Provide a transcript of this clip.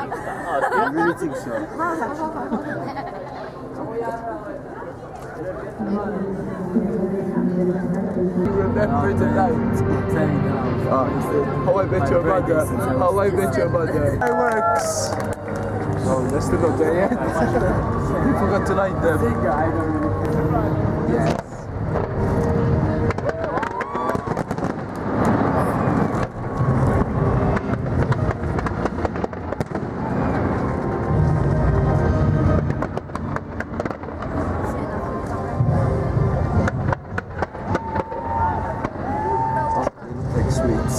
You really think so? Remember the night. How I met your mother. How I met your mother. Fireworks. Oh, they're still not there yet. You forgot to light them. Yes. Like sweets.